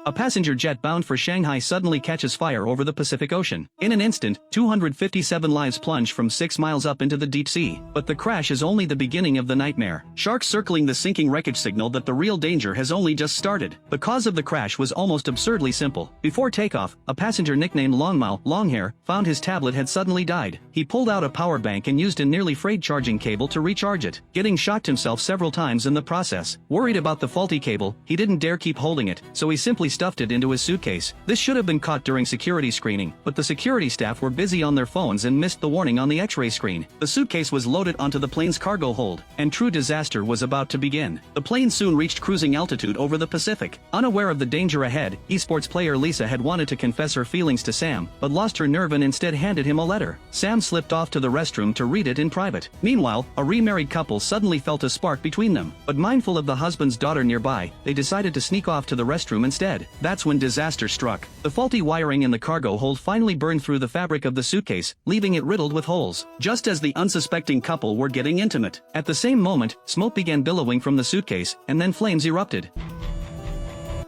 A passenger jet bound for Shanghai suddenly catches fire over the Pacific Ocean. In an instant, 257 lives plunge from 6 miles up into the deep sea. But the crash is only the beginning of the nightmare. Sharks circling the sinking wreckage signal that the real danger has only just started. The cause of the crash was almost absurdly simple. Before takeoff, a passenger nicknamed Longmao, Longhair, found his tablet had suddenly died. He pulled out a power bank and used a nearly frayed charging cable to recharge it, getting shocked himself several times in the process. Worried about the faulty cable, he didn't dare keep holding it, so he simply stuffed it into his suitcase. This should have been caught during security screening, but the security staff were busy on their phones and missed the warning on the X-ray screen. The suitcase was loaded onto the plane's cargo hold, and true disaster was about to begin. The plane soon reached cruising altitude over the Pacific. Unaware of the danger ahead, esports player Lisa had wanted to confess her feelings to Sam, but lost her nerve and instead handed him a letter. Sam slipped off to the restroom to read it in private. Meanwhile, a remarried couple suddenly felt a spark between them, but mindful of the husband's daughter nearby, they decided to sneak off to the restroom instead. That's when disaster struck. The faulty wiring in the cargo hold finally burned through the fabric of the suitcase, leaving it riddled with holes, just as the unsuspecting couple were getting intimate. At the same moment, smoke began billowing from the suitcase, and then flames erupted.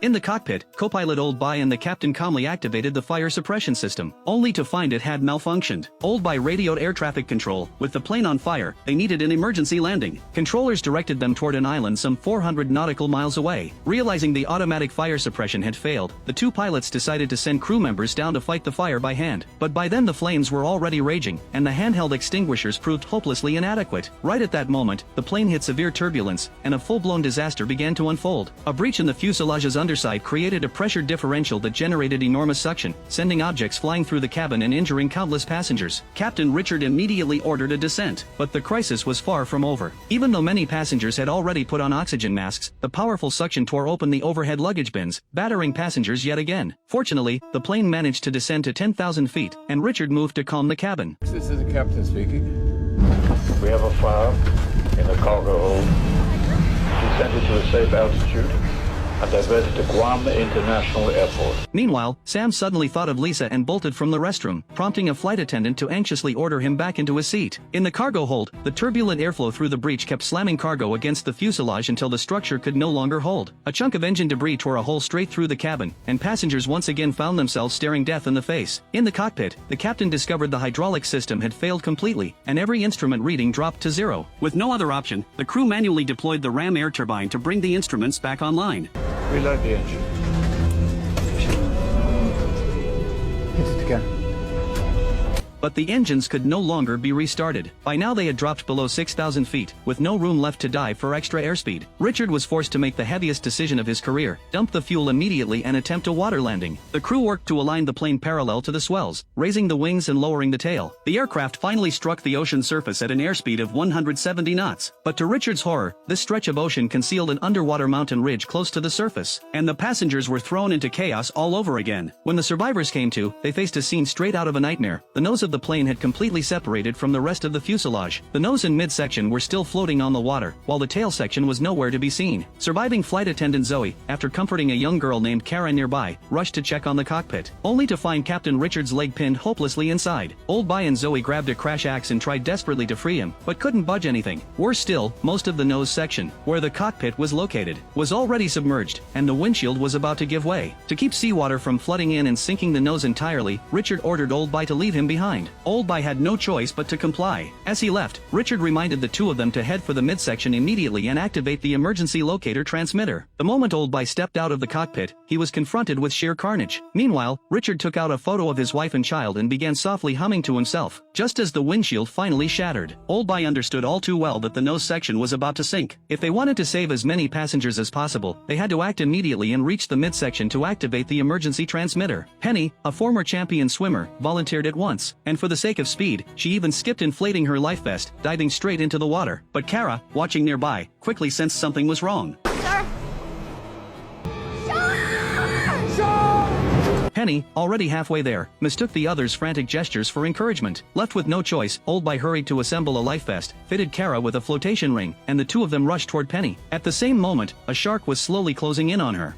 In the cockpit, co-pilot Old Bai and the captain calmly activated the fire suppression system, only to find it had malfunctioned. Old Bai radioed air traffic control. With the plane on fire, they needed an emergency landing. Controllers directed them toward an island some 400 nautical miles away. Realizing the automatic fire suppression had failed, the two pilots decided to send crew members down to fight the fire by hand. But by then the flames were already raging, and the handheld extinguishers proved hopelessly inadequate. Right at that moment, the plane hit severe turbulence, and a full-blown disaster began to unfold. A breach in the fuselage's underside created a pressure differential that generated enormous suction, sending objects flying through the cabin and injuring countless passengers. Captain Richard immediately ordered a descent, but the crisis was far from over. Even though many passengers had already put on oxygen masks, the powerful suction tore open the overhead luggage bins, battering passengers yet again. Fortunately, the plane managed to descend to 10,000 feet, and Richard moved to calm the cabin. This is the captain speaking. We have a fire in the cargo hold. Descended to a safe altitude and diverted to Guam International Airport. Meanwhile, Sam suddenly thought of Lisa and bolted from the restroom, prompting a flight attendant to anxiously order him back into his seat. In the cargo hold, the turbulent airflow through the breach kept slamming cargo against the fuselage until the structure could no longer hold. A chunk of engine debris tore a hole straight through the cabin, and passengers once again found themselves staring death in the face. In the cockpit, the captain discovered the hydraulic system had failed completely, and every instrument reading dropped to zero. With no other option, the crew manually deployed the ram air turbine to bring the instruments back online. Reload the engine. Hit it again. But the engines could no longer be restarted. By now they had dropped below 6,000 feet, with no room left to dive for extra airspeed. Richard was forced to make the heaviest decision of his career: dump the fuel immediately and attempt a water landing. The crew worked to align the plane parallel to the swells, raising the wings and lowering the tail. The aircraft finally struck the ocean surface at an airspeed of 170 knots. But to Richard's horror, this stretch of ocean concealed an underwater mountain ridge close to the surface, and the passengers were thrown into chaos all over again. When the survivors came to, they faced a scene straight out of a nightmare. The nose of the plane had completely separated from the rest of the fuselage. The nose and midsection were still floating on the water, while the tail section was nowhere to be seen. Surviving flight attendant Zoe, after comforting a young girl named Kara nearby, rushed to check on the cockpit, only to find Captain Richard's leg pinned hopelessly inside. Old Bai and Zoe grabbed a crash axe and tried desperately to free him, but couldn't budge anything. Worse still, most of the nose section, where the cockpit was located, was already submerged, and the windshield was about to give way. To keep seawater from flooding in and sinking the nose entirely, Richard ordered Old Bai to leave him behind. Old Bai had no choice but to comply. As he left, Richard reminded the two of them to head for the midsection immediately and activate the emergency locator transmitter. The moment Old Bai stepped out of the cockpit, he was confronted with sheer carnage. Meanwhile, Richard took out a photo of his wife and child and began softly humming to himself. Just as the windshield finally shattered, Old Bai understood all too well that the nose section was about to sink. If they wanted to save as many passengers as possible, they had to act immediately and reach the midsection to activate the emergency transmitter. Penny, a former champion swimmer, volunteered at once, and for the sake of speed, she even skipped inflating her life vest, diving straight into the water. But Kara, watching nearby, quickly sensed something was wrong. Sir! Penny, already halfway there, mistook the others' frantic gestures for encouragement. Left with no choice, Old Bai hurried to assemble a life vest, fitted Kara with a flotation ring, and the two of them rushed toward Penny. At the same moment, a shark was slowly closing in on her.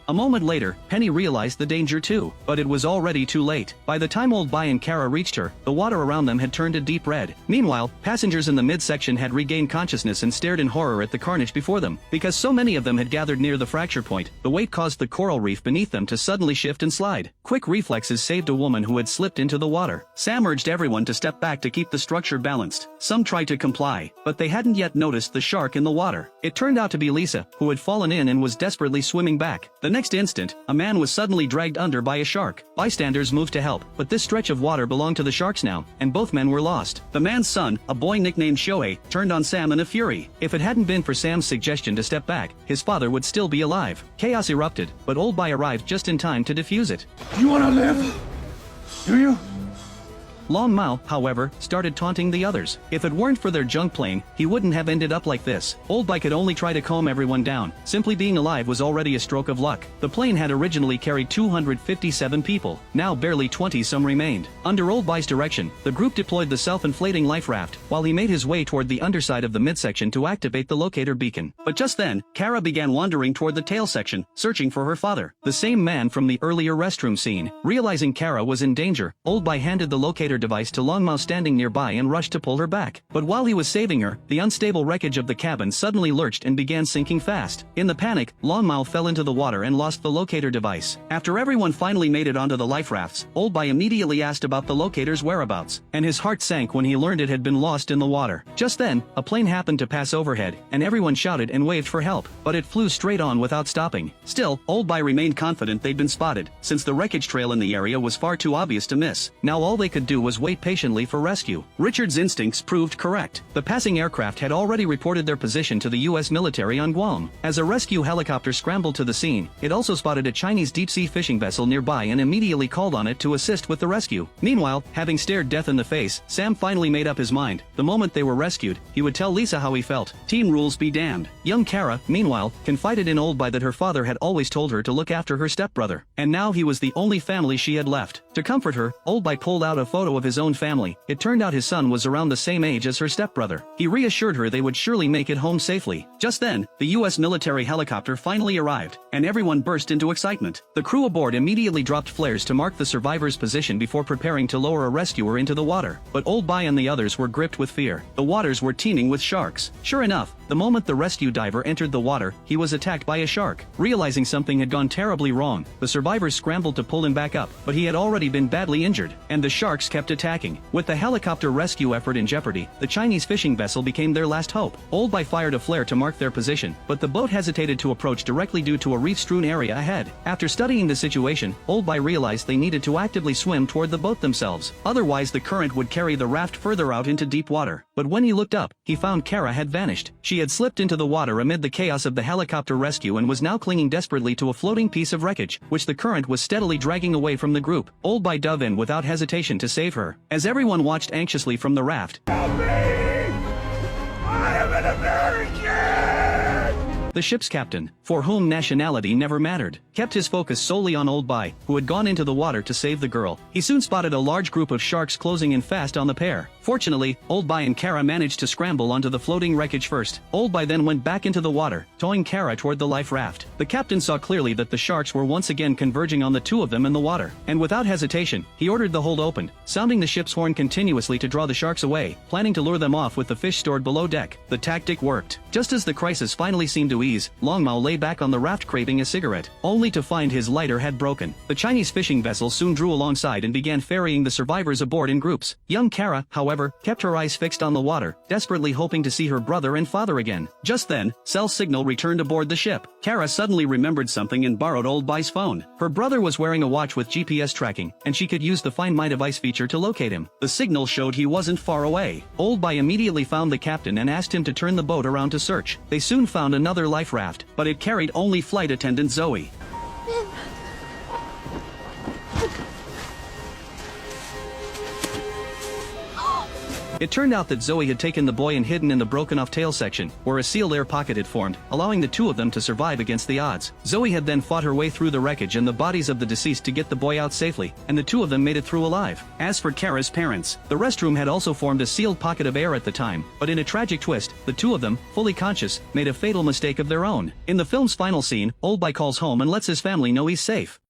A moment later, Penny realized the danger too, but it was already too late. By the time Old By and Kara reached her, the water around them had turned a deep red. Meanwhile, passengers in the midsection had regained consciousness and stared in horror at the carnage before them. Because so many of them had gathered near the fracture point, the weight caused the coral reef beneath them to suddenly shift and slide. Quick reflexes saved a woman who had slipped into the water. Sam urged everyone to step back to keep the structure balanced. Some tried to comply, but they hadn't yet noticed the shark in the water. It turned out to be Lisa, who had fallen in and was desperately swimming back. The next instant, a man was suddenly dragged under by a shark. Bystanders moved to help, but this stretch of water belonged to the sharks now, and both men were lost. The man's son, a boy nicknamed Shohei, turned on Sam in a fury. If it hadn't been for Sam's suggestion to step back, his father would still be alive. Chaos erupted, but Old By arrived just in time to defuse it. You wanna live? Do you? Long Mao, however, started taunting the others. If it weren't for their junk plane, he wouldn't have ended up like this. Old By could only try to calm everyone down. Simply being alive was already a stroke of luck. The plane had originally carried 257 people. Now barely 20-some remained. Under Old By's direction, the group deployed the self-inflating life raft, while he made his way toward the underside of the midsection to activate the locator beacon. But just then, Kara began wandering toward the tail section, searching for her father, the same man from the earlier restroom scene. Realizing Kara was in danger, Old By handed the locator device to Long Mao standing nearby and rushed to pull her back. But while he was saving her, the unstable wreckage of the cabin suddenly lurched and began sinking fast. In the panic, Long Mao fell into the water and lost the locator device. After everyone finally made it onto the life rafts, Old By immediately asked about the locator's whereabouts, and his heart sank when he learned it had been lost in the water. Just then, a plane happened to pass overhead, and everyone shouted and waved for help, but it flew straight on without stopping. Still, Old By remained confident they'd been spotted, since the wreckage trail in the area was far too obvious to miss. Now all they could do was wait patiently for rescue. Richard's instincts proved correct. The passing aircraft had already reported their position to the U.S. military on Guam. As a rescue helicopter scrambled to the scene, it also spotted a Chinese deep-sea fishing vessel nearby and immediately called on it to assist with the rescue. Meanwhile, having stared death in the face, Sam finally made up his mind. The moment they were rescued, he would tell Lisa how he felt. Team rules be damned. Young Kara, meanwhile, confided in Old By that her father had always told her to look after her stepbrother, and now he was the only family she had left. To comfort her, Old By pulled out a photo of his own family. It turned out his son was around the same age as her stepbrother. He reassured her they would surely make it home safely. Just then, the U.S. military helicopter finally arrived, and everyone burst into excitement. The crew aboard immediately dropped flares to mark the survivor's position before preparing to lower a rescuer into the water. But Old By and the others were gripped with fear. The waters were teeming with sharks. Sure enough, the moment the rescue diver entered the water, he was attacked by a shark. Realizing something had gone terribly wrong, the survivors scrambled to pull him back up, but he had already been badly injured, and the sharks kept attacking. With the helicopter rescue effort in jeopardy, the Chinese fishing vessel became their last hope. Old By fired a flare to mark their position, but the boat hesitated to approach directly due to a reef-strewn area ahead. After studying the situation, Old By realized they needed to actively swim toward the boat themselves. Otherwise the current would carry the raft further out into deep water. But when he looked up, he found Kara had vanished. She had slipped into the water amid the chaos of the helicopter rescue and was now clinging desperately to a floating piece of wreckage, which the current was steadily dragging away from the group. Old By dove in without hesitation to save her. As everyone watched anxiously from the raft, Help me! I am an American! the ship's captain, for whom nationality never mattered, kept his focus solely on Old By, who had gone into the water to save the girl. He soon spotted a large group of sharks closing in fast on the pair. Fortunately, Old By and Kara managed to scramble onto the floating wreckage first. Old By then went back into the water, towing Kara toward the life raft. The captain saw clearly that the sharks were once again converging on the two of them in the water, and without hesitation, he ordered the hold opened, sounding the ship's horn continuously to draw the sharks away, planning to lure them off with the fish stored below deck. The tactic worked. Just as the crisis finally seemed to ease, Long Mao lay back on the raft craving a cigarette, only to find his lighter had broken. The Chinese fishing vessel soon drew alongside and began ferrying the survivors aboard in groups. Young Kara, however, kept her eyes fixed on the water, desperately hoping to see her brother and father again. Just then, cell signal returned aboard the ship. Kara suddenly remembered something and borrowed Old By's phone. Her brother was wearing a watch with GPS tracking, and she could use the Find My Device feature to locate him. The signal showed he wasn't far away. Old By immediately found the captain and asked him to turn the boat around to search. They soon found another life raft, but it carried only flight attendant Zoe. It turned out that Zoe had taken the boy and hidden in the broken-off tail section, where a sealed air pocket had formed, allowing the two of them to survive against the odds. Zoe had then fought her way through the wreckage and the bodies of the deceased to get the boy out safely, and the two of them made it through alive. As for Kara's parents, the restroom had also formed a sealed pocket of air at the time, but in a tragic twist, the two of them, fully conscious, made a fatal mistake of their own. In the film's final scene, Old Boy calls home and lets his family know he's safe.